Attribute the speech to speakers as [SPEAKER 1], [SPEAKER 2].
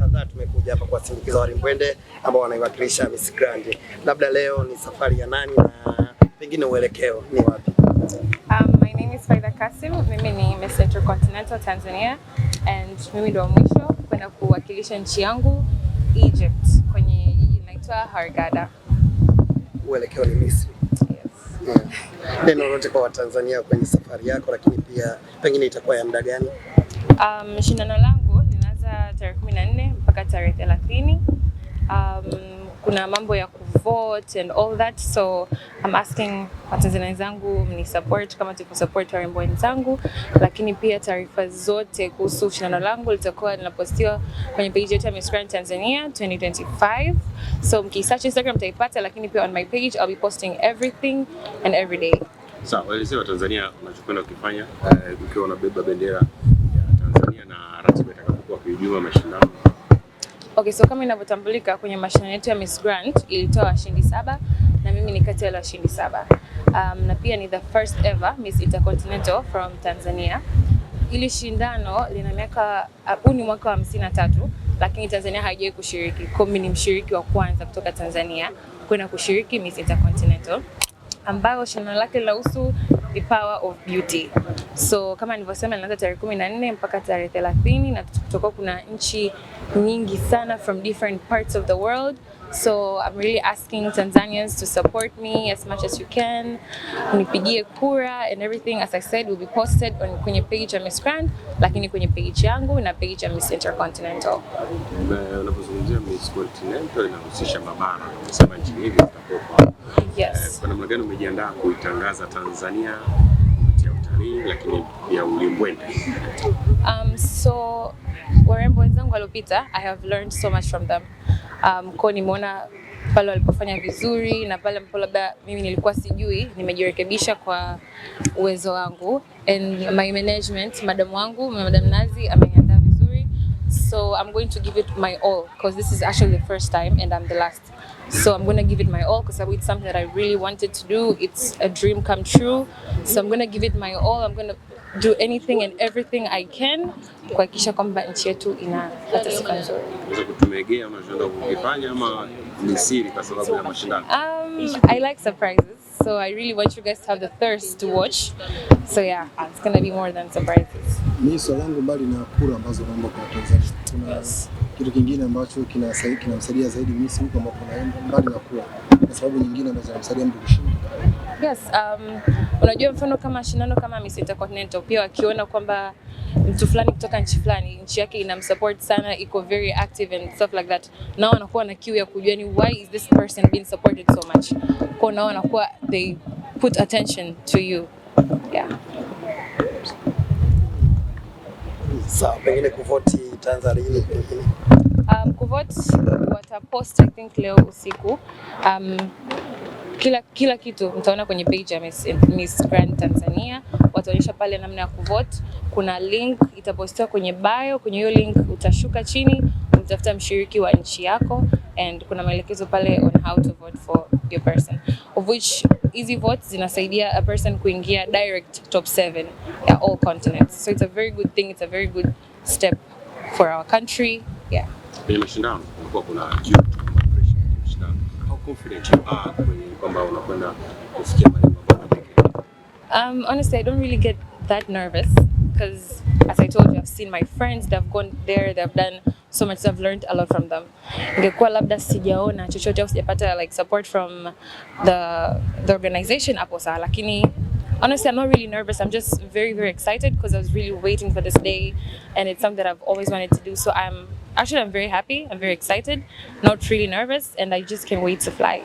[SPEAKER 1] kadhaa tumekuja hapa kuwasindikiza Walimbwende ambao wanaiwakilisha Miss Grand. Labda leo ni safari ya nani na pengine uelekeo ni wapi?
[SPEAKER 2] My name is Faida Kasim. Mimi ni Miss Intercontinental Tanzania and mimi ndo mwisho kwenda kuwakilisha nchi yangu Egypt kwenye jiji linaloitwa Hurghada.
[SPEAKER 1] Uelekeo ni Misri.
[SPEAKER 2] Yes.
[SPEAKER 1] Neno lolote kwa Watanzania kwenye safari yako, lakini pia pengine itakuwa ya muda gani?
[SPEAKER 2] Shindano langu linaanza tarehe 14 mpaka tarehe 30. Kuna mambo ya kuvote and all that, so I'm asking Watanzania wenzangu mni support kama tuko support warembo wenzangu, lakini pia taarifa zote kuhusu shindano langu litakuwa linapostiwa kwenye page yetu ya Miss Grand Tanzania 2025. So mkisearch Instagram mtaipata, lakini pia on my page I'll be posting everything and every day.
[SPEAKER 3] Sawa, waelezea Watanzania unachokwenda ukifanya ukiwa unabeba bendera ya Tanzania na ratiba itakapokuwa kujua mashindano.
[SPEAKER 2] Okay, so kama inavyotambulika kwenye mashindano yetu ya Miss Grand ilitoa washindi 7 na mimi ni kati ya wale washindi 7. Na pia ni the first ever Miss Intercontinental from Tanzania. Ili shindano lina miaka huu ni mwaka wa 53, lakini Tanzania haijawahi kushiriki. Kwa mimi ni mshiriki wa kwanza kutoka Tanzania kwenda kushiriki Miss Intercontinental, ambayo shindano lake linahusu the power of beauty. So kama nilivyosema linaanza tarehe 14 mpaka tarehe 30 na tutakuwa kuna nchi nyingi sana from different parts of the world. So I'm really asking Tanzanians to support me as much as you can. Nipigie kura and everything, as I said, will be posted on kwenye page ya Miss Grand, lakini kwenye page yangu na page ya Miss Intercontinental.
[SPEAKER 3] Unapozungumzia Miss Continental inahusisha mabara, unasema nchi hizi zitakuwa.
[SPEAKER 2] Yes.
[SPEAKER 3] Kwa namna gani umejiandaa kuitangaza Tanzania kupitia utalii lakini pia ulimbwende?
[SPEAKER 2] So warembo wenzangu waliopita, I have learned so much from them. Kwa nimeona pale walipofanya vizuri na pale ambapo labda mimi nilikuwa sijui, nimejirekebisha kwa uwezo wangu, and my management, madam wangu, Madam Nazi ameniandaa vizuri. So I'm going to give it my all because this is actually the first time and I'm the last. So I'm going to give it my all because it's something that I really wanted to do. It's a dream come true. So I'm going to give it my all. I'm going to do anything and everything I can kuhakikisha kwamba nchi yetu inapata sifa nzuri.
[SPEAKER 3] Unaweza kutumegea unachoenda kufanya ama ni siri kwa sababu ya mashindano?
[SPEAKER 2] I like surprises. So I really want you guys to have the thirst to watch. So yeah, it's going to be more than surprises.
[SPEAKER 4] Mimi swali langu mbali na kura ambazo naomba kwa Tanzania, kuna kitu kingine ambacho kinamsaidia zaidi Miss huko ambapo naenda mbali na kura, kwa sababu nyingine ambazo zinamsaidia mtu kushinda?
[SPEAKER 2] Yes, unajua mfano kama shindano kama Miss Intercontinental, pia wakiona kwamba mtu fulani kutoka nchi fulani, nchi yake inamsupport sana, iko very active and stuff like that, nao wanakuwa na kiu ya kujua ni why is this person being supported so much. Kwa nao wanakuwa they put attention to you. Yeah.
[SPEAKER 1] Sawa, pengine kuvote Tanzania pengine.
[SPEAKER 2] Kuvote watapost I think leo usiku. Kila kitu mtaona kwenye page ya Miss Grand Tanzania. Wataonyesha pale namna ya kuvote. Kuna link itapostiwa kwenye bio. Kwenye hiyo link utashuka chini, utafuta mshiriki wa nchi yako, and kuna maelekezo pale on how to vote for your person, of which easy votes zinasaidia a person kuingia direct top 7 ya all continents. So it's a very good thing, it's a very good step for our country. Yeah.
[SPEAKER 3] Kwenye mashindano kulikuwa kuna pressure kwenye mashindano. How confident you are kwamba unakwenda kufikia malengo yako?
[SPEAKER 2] Honestly, I don't really get that nervous because, as I told you, I've seen my friends, they've gone there, they've done so much, I've learned a lot from them. Ingekuwa labda sijaona chochote au sijapata like support from the organization hapo sawa, lakini honestly I'm not really nervous. I'm just very, very excited because I was really waiting for this day and it's something that I've always wanted to do. So I'm very happy, I'm very excited, not really nervous, and I just can't wait to fly.